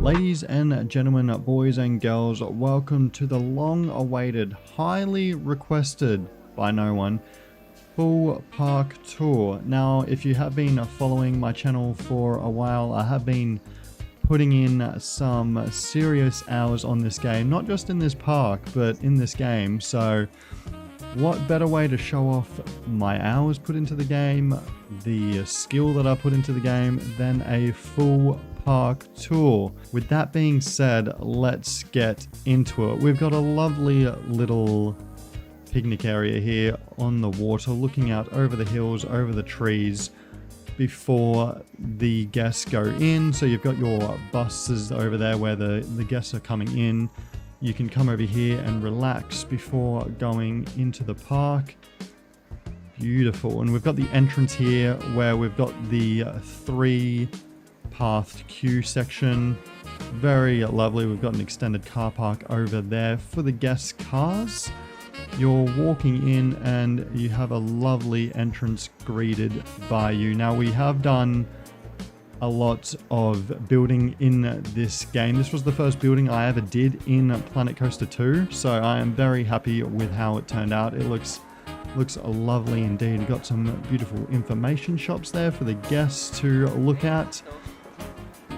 Ladies and gentlemen, boys and girls, welcome to the long-awaited, highly requested by no one, full park tour. Now, if you have been following my channel for a while, I have been putting in some serious hours on this game, not just in this park, but in this game. So what better way to show off my hours put into the game, the skill that I put into the game, than a full park tour. With that being said, let's get into it. We've got a lovely little picnic area here on the water, looking out over the hills, over the trees before the guests go in. So you've got your buses over there where the guests are coming in. You can come over here and relax before going into the park. Beautiful. And we've got the entrance here where we've got the three-pathed queue section. Very lovely. We've got an extended car park over there for the guests' cars. You're walking in and you have a lovely entrance greeted by you. Now, we have done a lot of building in this game. This was the first building I ever did in Planet Coaster 2, so I am very happy with how it turned out. It looks lovely indeed. Got some beautiful information shops there for the guests to look at.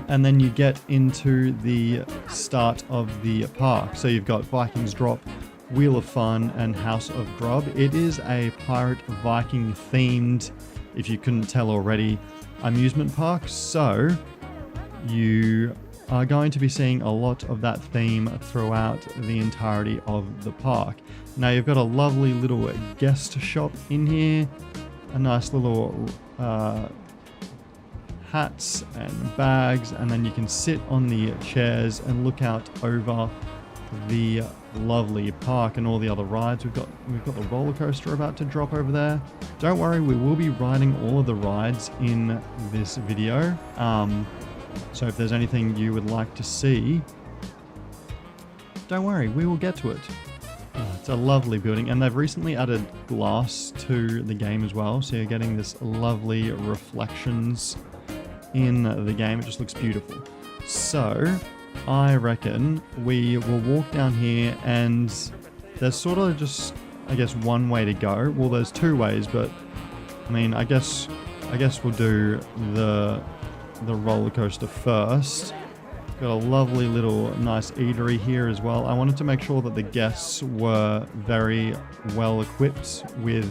And then you get into the start of the park. So you've got Viking's Drop, Wheel of Fun, and House of Grub. It is a Pirate Viking themed, if you couldn't tell already, amusement park. So you are going to be seeing a lot of that theme throughout the entirety of the park. Now you've got a lovely little guest shop in here, a nice little hats and bags, and then you can sit on the chairs and look out over the lovely park and all the other rides. We've got the roller coaster about to drop over there. Don't worry, we will be riding all of the rides in this video. So if there's anything you would like to see, don't worry, we will get to it. It's a lovely building, and they've recently added glass to the game as well, so you're getting this lovely reflections in the game. It just looks beautiful. So I reckon we will walk down here, and there's sort of just, I guess, one way to go. Well, there's two ways, but I mean, I guess we'll do the roller coaster first. Got a lovely little nice eatery here as well. I wanted to make sure that the guests were very well equipped with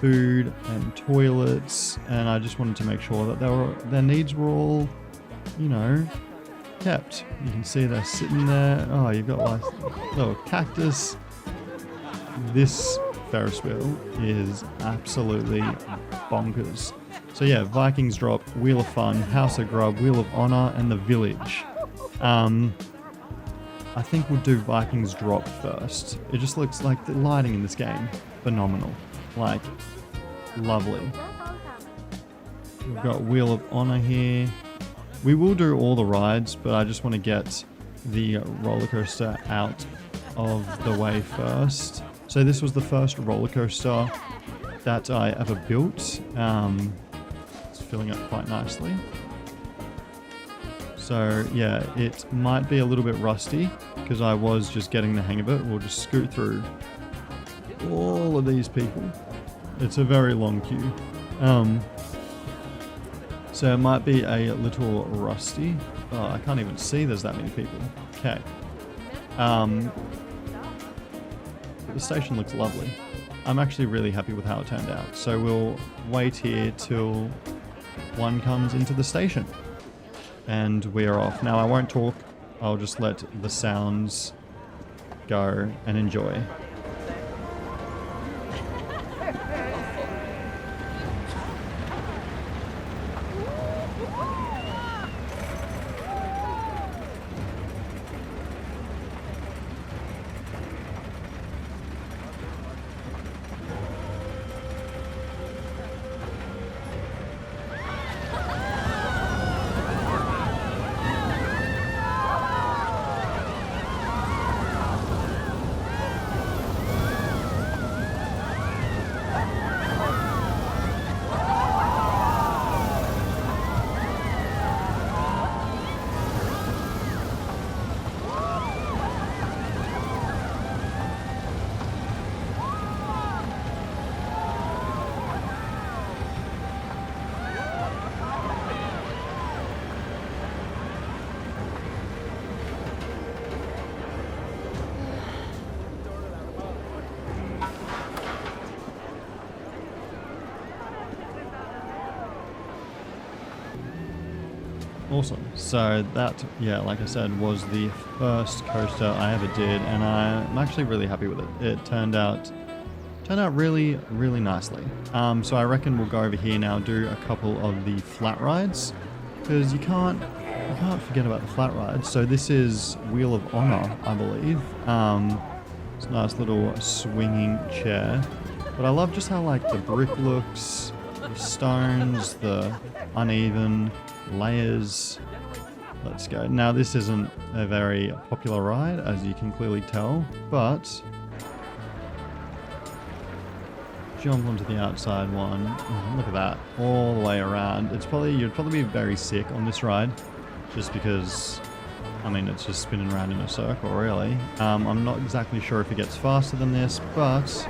food and toilets, and I just wanted to make sure that their needs were all, you know, kept. You can see they're sitting there. Oh, you've got like a little cactus. This Ferris wheel is absolutely bonkers. So yeah, Viking's Drop, Wheel of Fun, House of Grub, Wheel of Honor, and the Village. I think we'll do Viking's Drop first. It just looks like the lighting in this game, phenomenal. Like, lovely. We've got Wheel of Honor here. We will do all the rides, but I just want to get the roller coaster out of the way first. So this was the first roller coaster that I ever built. It's filling up quite nicely. So yeah, it might be a little bit rusty because I was just getting the hang of it. We'll just scoot through all of these people. It's a very long queue. So it might be a little rusty. Oh, I can't even see there's that many people. Okay. The station looks lovely. I'm actually really happy with how it turned out. So we'll wait here till one comes into the station. and we are off. Now I won't talk, I'll just let the sounds go and enjoy. Awesome. So that, yeah, like I said, was the first coaster I ever did, and I'm actually really happy with it. It turned out really, really nicely. So I reckon we'll go over here now, do a couple of the flat rides, because you can't forget about the flat rides. So this is Wheel of Honor, I believe. It's a nice little swinging chair, but I love just how like the brick looks, the stones, the uneven layers. Let's go. Now this isn't a very popular ride, as you can clearly tell, but jump onto the outside one. Oh, look at that, all the way around. You'd probably be very sick on this ride, just because, I mean, it's just spinning around in a circle, really. I'm not exactly sure if it gets faster than this, but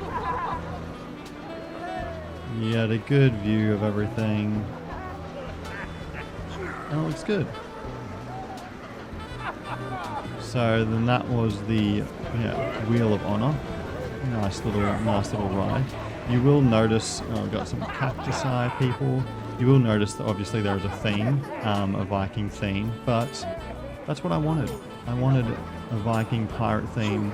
you get a good view of everything. And it looks good. So then that was the Wheel of Honor. Nice little ride. You will notice, we've got some cactus eye people. You will notice that obviously there is a theme, a Viking theme, but that's what I wanted. I wanted a Viking pirate theme,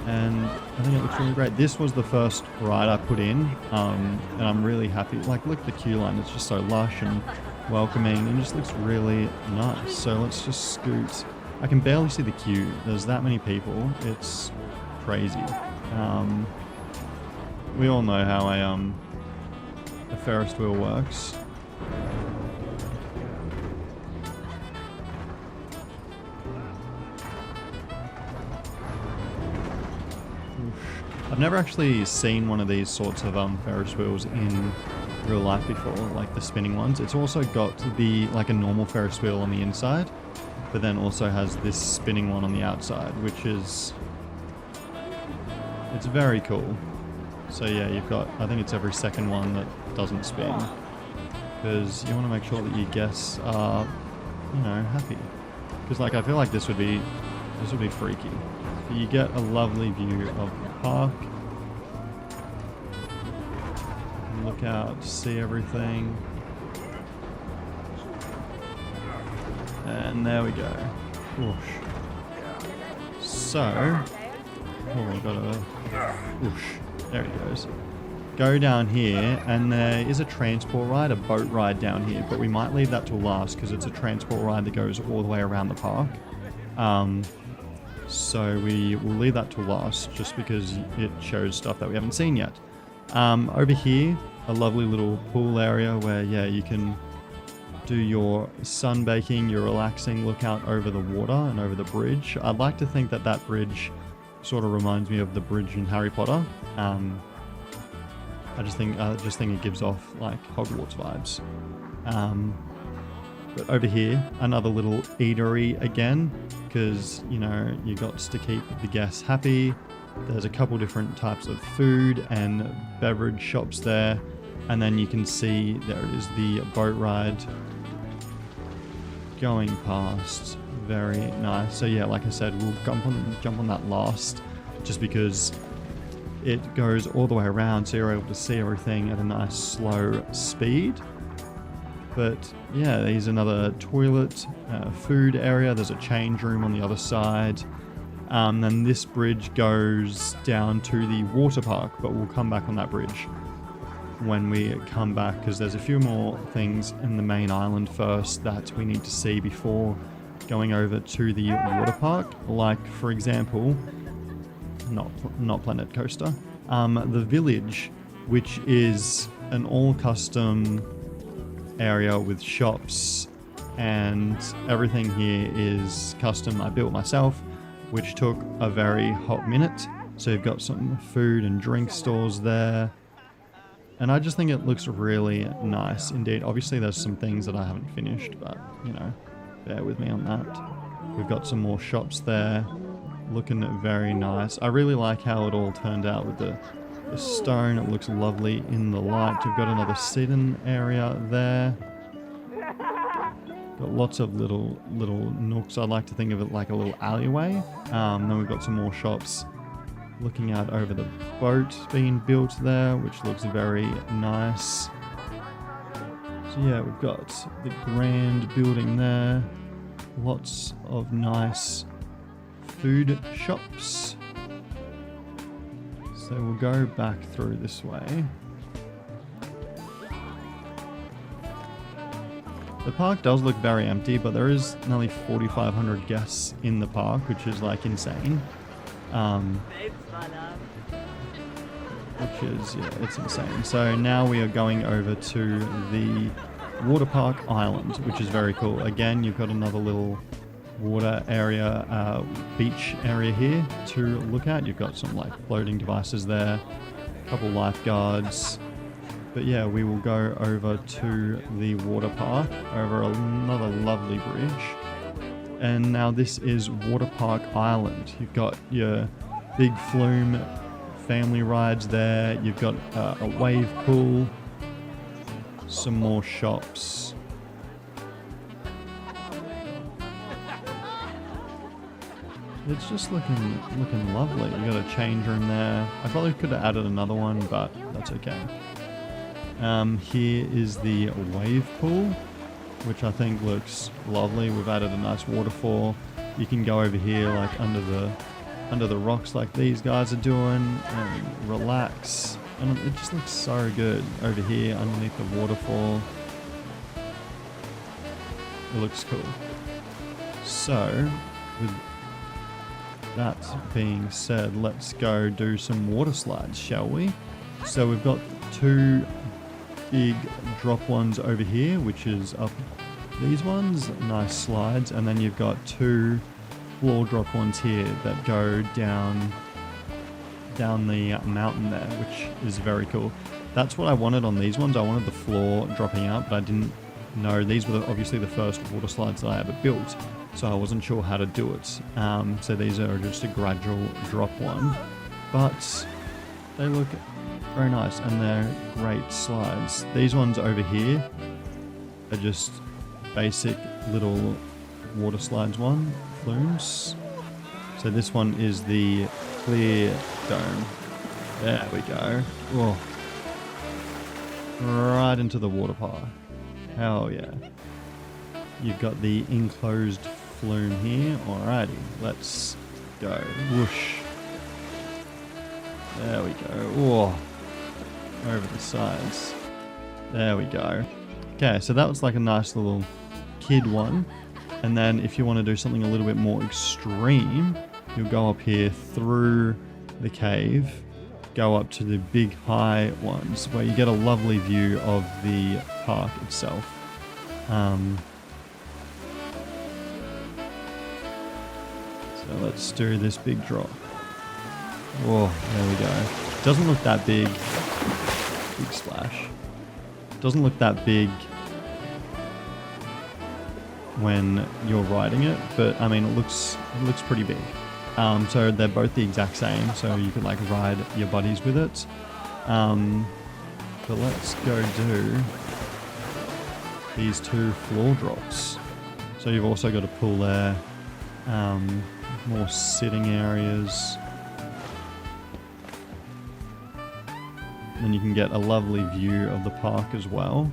and I think it looks really great. This was the first ride I put in, and I'm really happy. Like, look at the queue line, it's just so lush and welcoming, and just looks really nice. So let's just scoot. I can barely see the queue. There's that many people. It's crazy. We all know how a Ferris wheel works. I've never actually seen one of these sorts of Ferris wheels in real life before, like the spinning ones. It's also got like a normal Ferris wheel on the inside, but then also has this spinning one on the outside, which is, it's very cool. So yeah, you've got, I think it's every second one that doesn't spin, because you want to make sure that your guests are, you know, happy. Because like, I feel like this would be freaky. You get a lovely view of the park. Look out to see everything. And there we go. Whoosh. So, we got a whoosh. There he goes. Go down here, and there is a transport ride, a boat ride down here, but we might leave that till last because it's a transport ride that goes all the way around the park. So we will leave that till last just because it shows stuff that we haven't seen yet. Over here, a lovely little pool area where, yeah, you can do your sunbaking, your relaxing, look out over the water and over the bridge. I'd like to think that that bridge sort of reminds me of the bridge in Harry Potter. I just think it gives off like Hogwarts vibes. But over here, another little eatery again, because, you know, you got to keep the guests happy. There's a couple different types of food and beverage shops there. And then you can see there is the boat ride going past. Very nice. So yeah, like I said, we'll jump on that last, just because it goes all the way around, so you're able to see everything at a nice slow speed. But yeah, there's another toilet, food area. There's a change room on the other side. Then this bridge goes down to the water park, but we'll come back on that bridge when we come back, because there's a few more things in the main island first that we need to see before going over to the water park. Like, for example, not Planet Coaster, the village, which is an all custom area with shops, and everything here is custom. I built myself, which took a very hot minute. So you've got some food and drink stores there, and I just think it looks really nice indeed. Obviously there's some things that I haven't finished, but you know, bear with me on that. We've got some more shops there, looking very nice. I really like how it all turned out with the stone. It looks lovely in the light. We've got another sit-in area there. Got lots of little nooks. I'd like to think of it like a little alleyway. Then we've got some more shops looking out over the boat being built there, which looks very nice. So yeah, we've got the grand building there. Lots of nice food shops. So we'll go back through this way. The park does look very empty, but there is nearly 4,500 guests in the park, which is like insane. Which is, yeah, it's insane. So now we are going over to the water park island, which is very cool. Again, you've got another little water area, beach area here to look at. You've got some like floating devices there, a couple lifeguards. But yeah, we will go over to the water park over another lovely bridge. And now this is Water Park Island. You've got your big flume family rides there. You've got a wave pool, some more shops. It's just looking lovely. You got a change room there. I probably could have added another one, but that's okay. Here is the wave pool, which I think looks lovely. We've added a nice waterfall. You can go over here like under the rocks like these guys are doing and relax. And it just looks so good over here underneath the waterfall. It looks cool. So, with that being said, let's go do some water slides, shall we? So we've got two big drop ones over here, which is up these ones, nice slides, and then you've got two floor drop ones here that go down the mountain there, which is very cool. That's what I wanted on these ones. I wanted the floor dropping out, but I didn't know these were obviously the first water slides that I ever built, so I wasn't sure how to do it. So these are just a gradual drop one, but they look very nice and they're great slides. These ones over here are just basic little water slides flumes. So this one is the clear dome. There we go. Oh. Right into the water park. Hell yeah. You've got the enclosed flume here. Alrighty, let's go. Whoosh. There we go. Oh. Over the sides. There we go. Okay, so that was like a nice little kid one. And then if you want to do something a little bit more extreme, you'll go up here through the cave, go up to the big high ones where you get a lovely view of the park itself. So let's do this big drop. Oh, there we go. Doesn't look that big. Big splash. Doesn't look that big when you're riding it, but I mean it looks pretty big. So they're both the exact same, so you could like ride your buddies with it. But let's go do these two floor drops. So you've also got a pool there, more sitting areas. And you can get a lovely view of the park as well.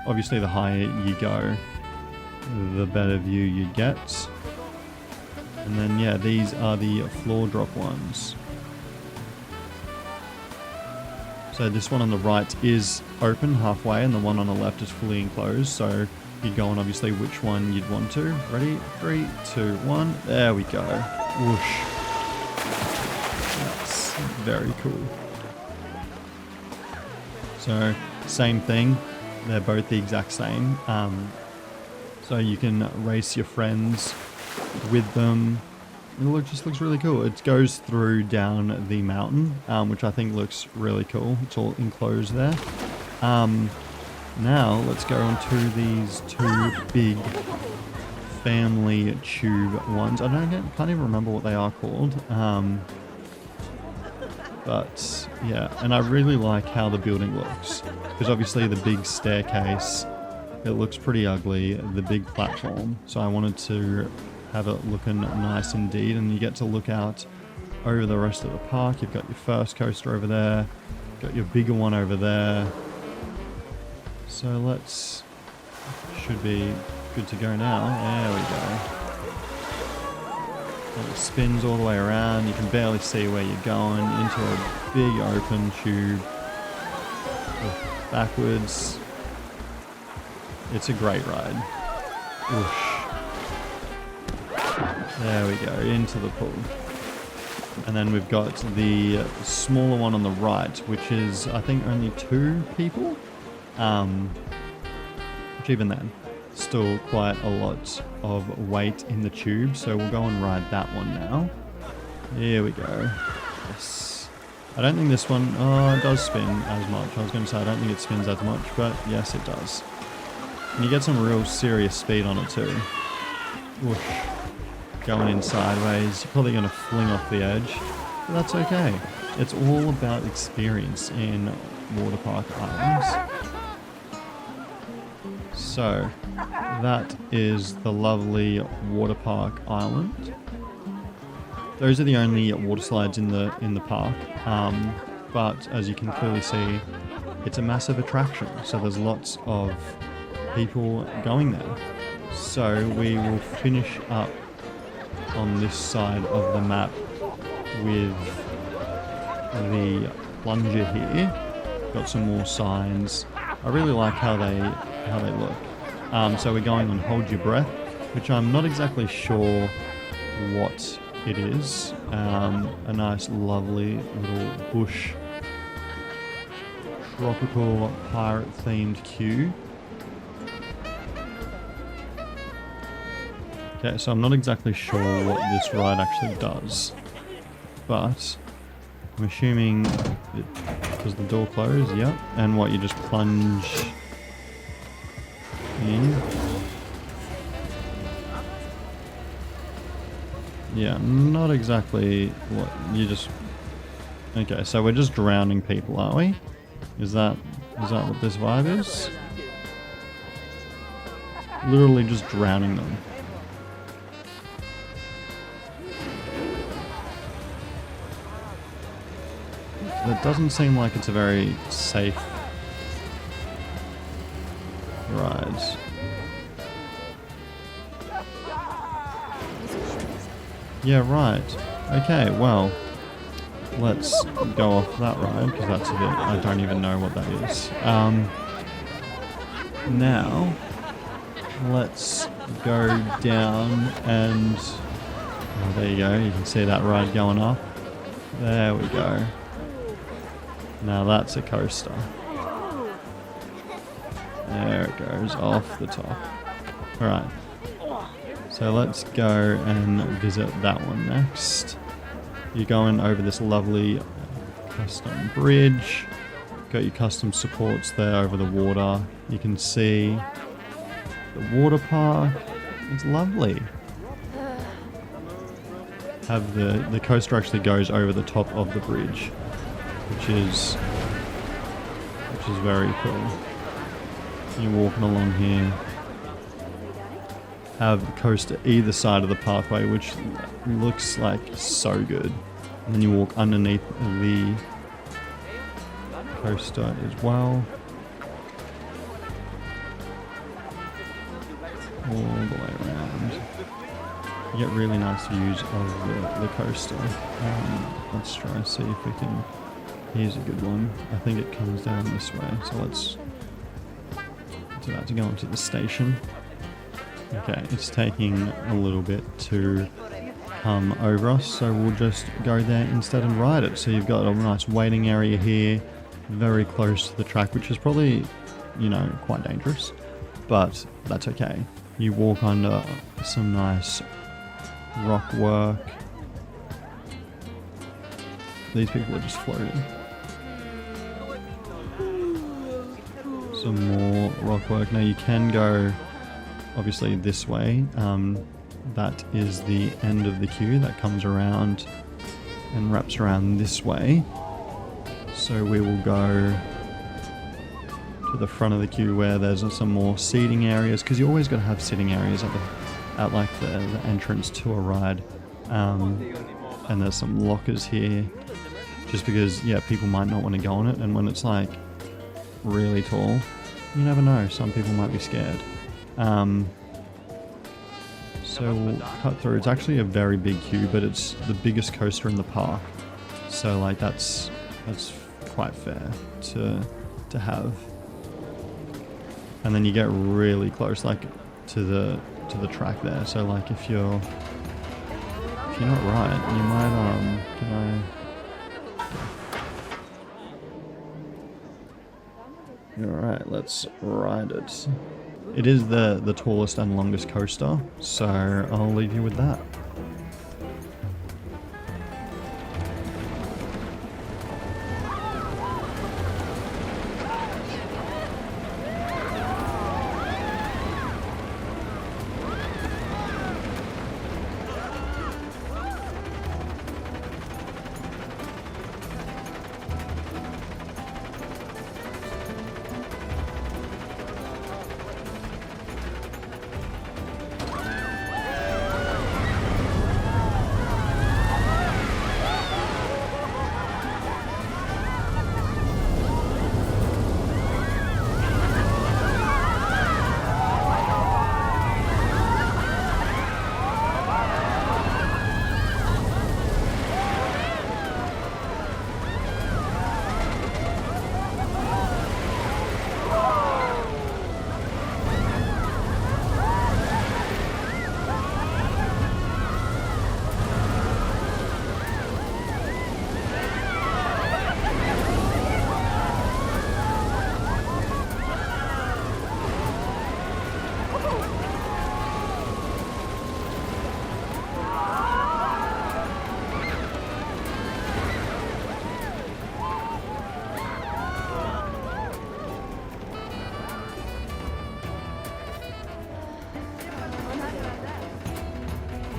obviously the higher you go, the better view you get. And then yeah, these are the floor drop ones. So this one on the right is open halfway and the one on the left is fully enclosed. So you'd go on obviously which one you'd want to. Ready? 3, 2, 1. There we go. Whoosh. That's very cool. So same thing. They're both the exact same. So you can race your friends with them. It just looks really cool. It goes through down the mountain, which I think looks really cool. It's all enclosed there. Now let's go on to these two big family tube ones. Can't even remember what they are called. But yeah, and I really like how the building looks, because obviously the big staircase, it looks pretty ugly, the big platform. So I wanted to have it looking nice indeed, and you get to look out over the rest of the park. You've got your first coaster over there, got your bigger one over there. So should be good to go now. There we go. And it spins all the way around. You can barely see where you're going, into a big open tube. Backwards. It's a great ride. Whoosh. There we go, into the pool. And then we've got the smaller one on the right, which is, I think, only 2 people. Which even then, still quite a lot of weight in the tube. So we'll go and ride that one now. Here we go. Yes. I don't think this one, it does spin as much. I was going to say I don't think it spins as much, but yes, it does. And you get some real serious speed on it too. Whoosh. Going in sideways, you're probably going to fling off the edge, but that's okay. It's all about experience in water park islands. So that is the lovely water park island. Those are the only water slides in the park, but as you can clearly see, it's a massive attraction. So there's lots of people going there. So we will finish up on this side of the map with the plunger here. Got some more signs. I really like how they look. So we're going on Hold Your Breath, which I'm not exactly sure what it is. A nice lovely little bush tropical pirate themed queue. Okay, so I'm not exactly sure what this ride actually does, but I'm assuming does the door close? Yep. And what, you just plunge in? Yeah, not exactly what you just... Okay, so we're just drowning people, aren't we? Is that what this vibe is? Literally just drowning them. It doesn't seem like it's a very safe ride. Yeah, right. Okay, well, let's go off that ride, because that's a bit... I don't even know what that is. Now, let's go down and... Oh, there you go. You can see that ride going up. There we go. Now that's a coaster. There it goes, off the top. Alright. So let's go and visit that one next. You're going over this lovely custom bridge. Got your custom supports there over the water. You can see the water park. It's lovely. Have the coaster actually goes over the top of the bridge, which is very cool. You're walking along here. Have the coaster either side of the pathway, which looks like so good. And then you walk underneath the coaster as well. all the way around. You get really nice views of the coaster. Let's try and see if we can... Here's a good one. I think it comes down this way. So it's about to go into the station. Okay, it's taking a little bit to come over us, so we'll just go there instead and ride it. So you've got a nice waiting area here, very close to the track, which is probably, you know, quite dangerous, but that's okay. You walk under some nice rock work. These people are just floating. Some more rock work. Now you can go obviously this way. That is the end of the queue that comes around and wraps around this way. So we will go to the front of the queue where there's some more seating areas, because you always got to have sitting areas at like the entrance to a ride. And there's some lockers here, just because, yeah, people might not want to go on it, and when it's like really tall, you never know, some people might be scared. So we'll cut through. It's actually a very big queue, but it's the biggest coaster in the park, so like that's quite fair to have. And then you get really close, like to the track there. So like if you're not right, you might can I? Alright, let's ride it. It is the tallest and longest coaster, so I'll leave you with that.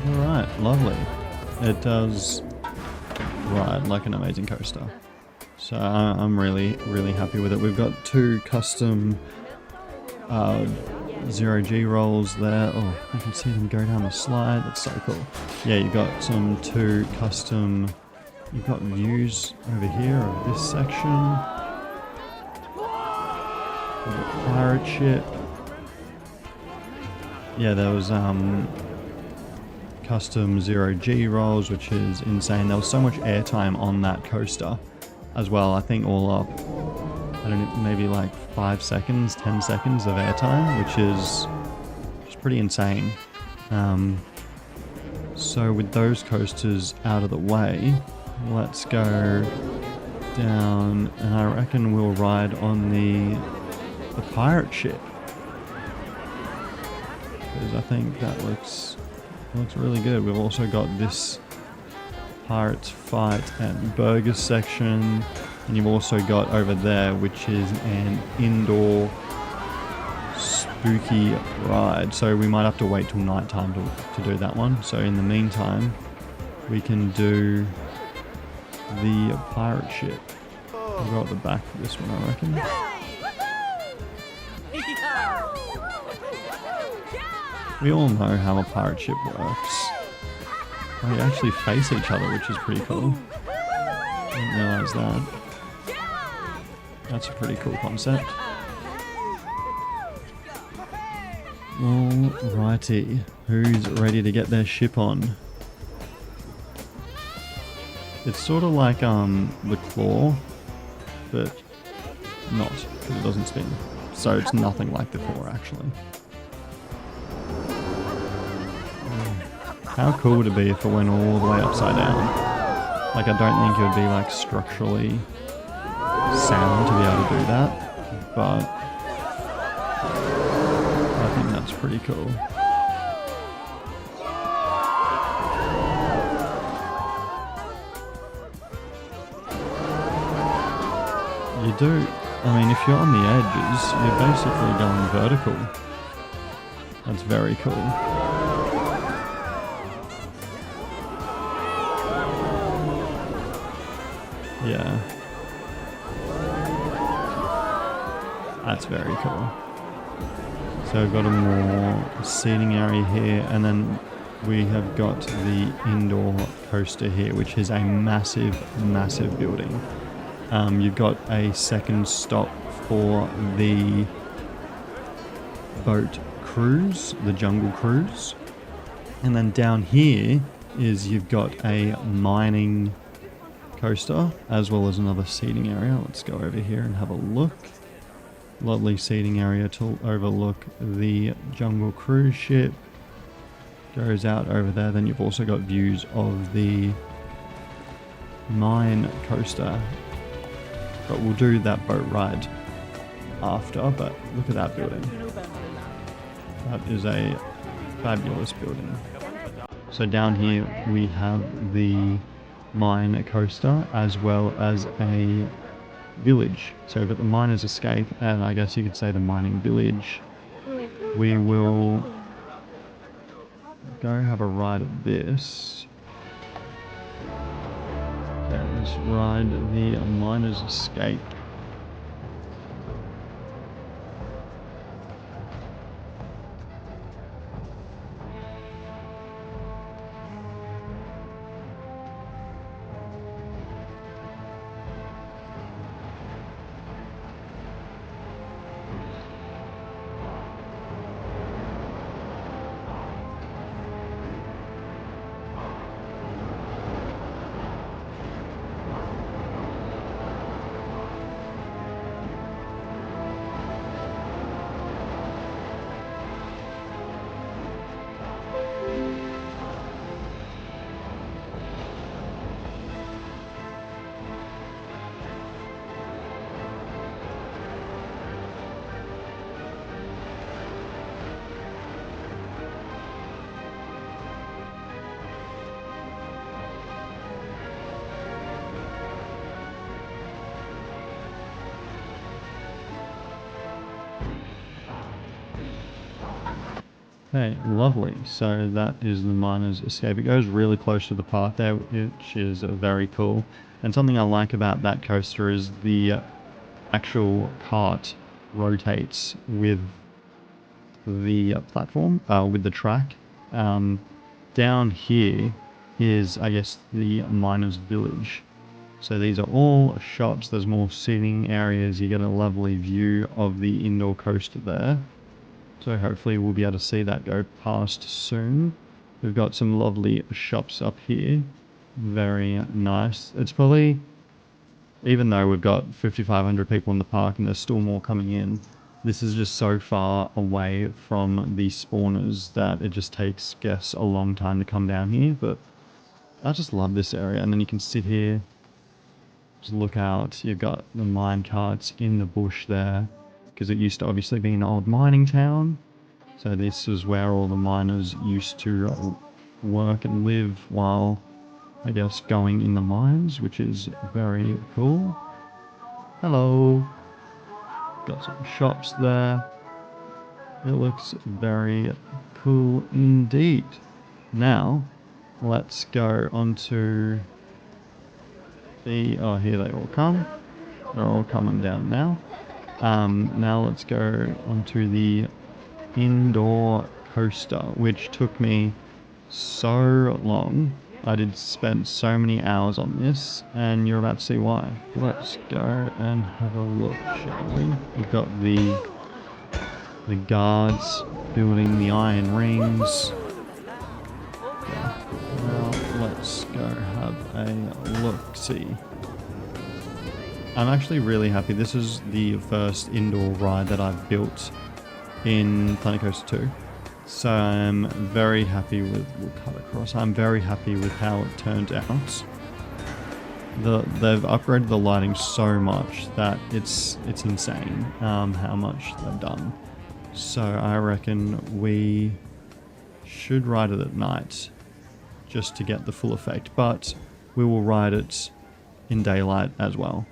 Alright, lovely. It does ride like an amazing coaster. So I'm really, really happy with it. We've got two custom 0G rolls there. Oh, you can see them go down the slide. That's so cool. Yeah, you've got two custom... You've got views over here of this section. The pirate ship. Yeah, there was custom 0G rolls, which is insane. There was so much airtime on that coaster as well. I think all up, I don't know, maybe like 5 seconds, 10 seconds of airtime, which is just pretty insane. So with those coasters out of the way, let's go down, and I reckon we'll ride on the pirate ship, because I think that looks really good. We've also got this Pirates Fight and Burger section, and you've also got over there, which is an indoor spooky ride. So we might have to wait till night time to do that one. So in the meantime, we can do the pirate ship. I'll go at the back for this one, I reckon. We all know how a pirate ship works. They actually face each other, which is pretty cool. Didn't realise that. That's a pretty cool concept. Alrighty, who's ready to get their ship on? It's sort of like the claw, but not, because it doesn't spin. So it's nothing like the claw actually. How cool would it be if it went all the way upside down? Like, I don't think it would be like structurally sound to be able to do that, but I think that's pretty cool. You do, I mean, if you're on the edges, you're basically going vertical. That's very cool. Yeah. That's very cool. So we've got a more seating area here, and then we have got the indoor coaster here, which is a massive, massive building. You've got a second stop for the boat cruise, the jungle cruise. And then down here is you've got a mining coaster, as well as another seating area. Let's go over here and have a look. Lovely seating area to overlook the jungle cruise ship. Goes out over there. Then you've also got views of the mine coaster. But we'll do that boat ride after. But look at that building. That is a fabulous building. So down here we have the mine coaster, as well as a village. So we've got the miners' escape, and I guess you could say the mining village. We will go have a ride of this. Okay, let's ride the miners' escape. Hey, lovely. So that is the miner's escape. It goes really close to the path there, which is very cool. And something I like about that coaster is the actual cart rotates with the platform, with the track. Down here is, I guess, the miner's village. So these are all shops. There's more seating areas. You get a lovely view of the indoor coaster there. So hopefully we'll be able to see that go past soon. We've got some lovely shops up here. Very nice. It's probably, even though we've got 5,500 people in the park and there's still more coming in, this is just so far away from the spawners that it just takes guests a long time to come down here. But I just love this area. And then you can sit here, just look out. You've got the mine carts in the bush there, because it used to obviously be an old mining town. So this is where all the miners used to work and live while, I guess, going in the mines, which is very cool. Hello. Got some shops there. It looks very cool indeed. Now, let's go onto the... Oh, here they all come. They're all coming down now. Now let's go onto the indoor coaster, which took me so long. I did spend so many hours on this, and you're about to see why. Let's go and have a look, shall we? We've got the guards building the iron rings. Okay. Now let's go have a look-see. I'm actually really happy. This is the first indoor ride that I've built in Planet Coaster 2. So I'm very happy with, we'll cut across, I'm very happy with how it turned out. They've upgraded the lighting so much that it's insane how much they've done. So I reckon we should ride it at night just to get the full effect, but we will ride it in daylight as well.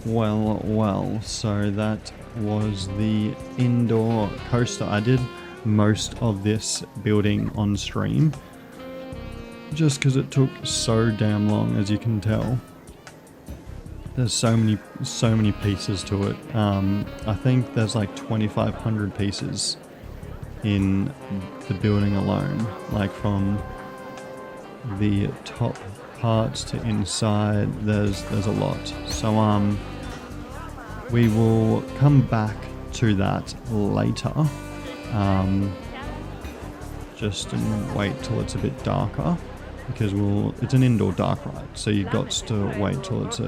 Well, so that was the indoor coaster. I did most of this building on stream, just because it took so damn long, as you can tell. There's so many pieces to it. I think there's like 2,500 pieces in the building alone, like from the top parts to inside. There's a lot. So we will come back to that later. Just wait till it's a bit darker, because it's an indoor dark ride, so you've got to wait till it's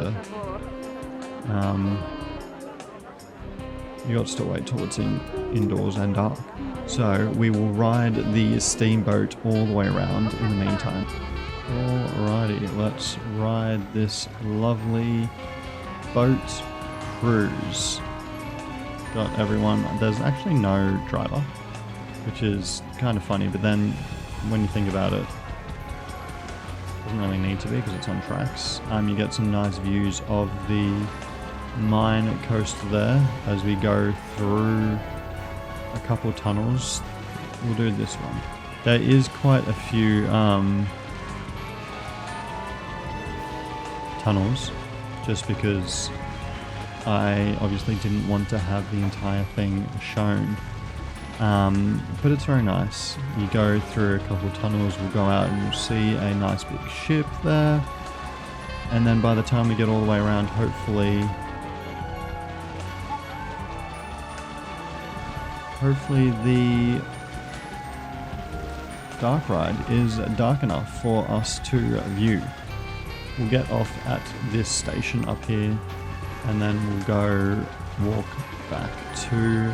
indoors and dark. So we will ride the Steamboat all the way around in the meantime. Alrighty, let's ride this lovely boat cruise. Got everyone. There's actually no driver, which is kind of funny, but then when you think about it, doesn't really need to be because it's on tracks. You get some nice views of the mine coaster there as we go through a couple tunnels. We'll do this one. There is quite a few tunnels, just because I obviously didn't want to have the entire thing shown. But it's very nice. You go through a couple tunnels, we'll go out and you'll see a nice big ship there. And then by the time we get all the way around, hopefully the dark ride is dark enough for us to view. We'll get off at this station up here, and then we'll go walk back to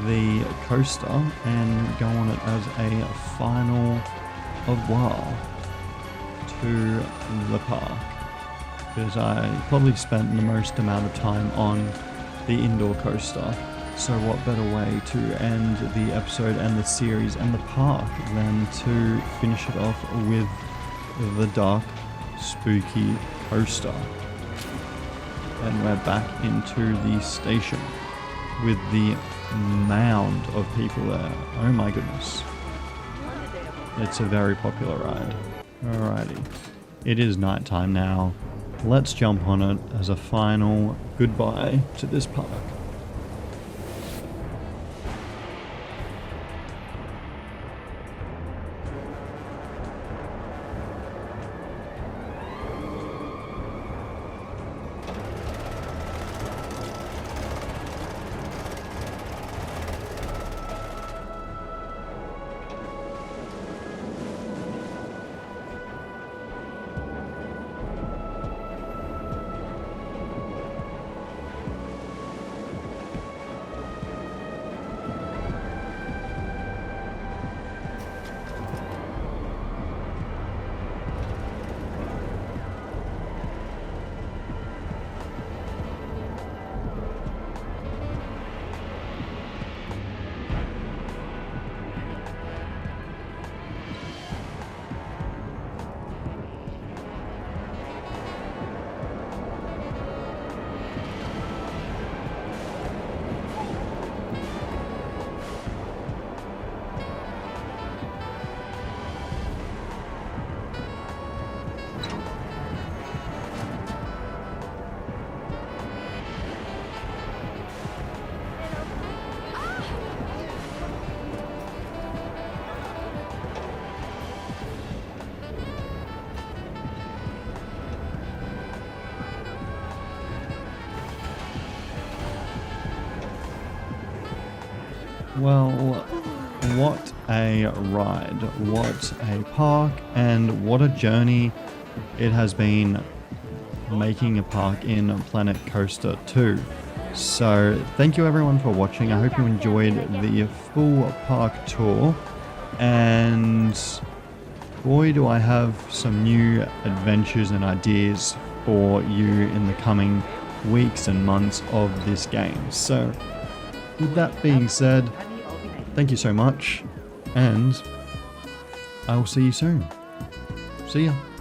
the coaster and go on it as a final au revoir to the park, because I probably spent the most amount of time on the indoor coaster. So what better way to end the episode and the series and the park than to finish it off with the dark, spooky coaster. And we're back into the station with the mound of people there. Oh my goodness. It's a very popular ride. Alrighty. It is nighttime now. Let's jump on it as a final goodbye to this park. Well, what a ride, what a park, and what a journey it has been making a park in Planet Coaster 2. So thank you everyone for watching. I hope you enjoyed the full park tour, and boy do I have some new adventures and ideas for you in the coming weeks and months of this game. So with that being said, thank you so much, and I will see you soon. See ya.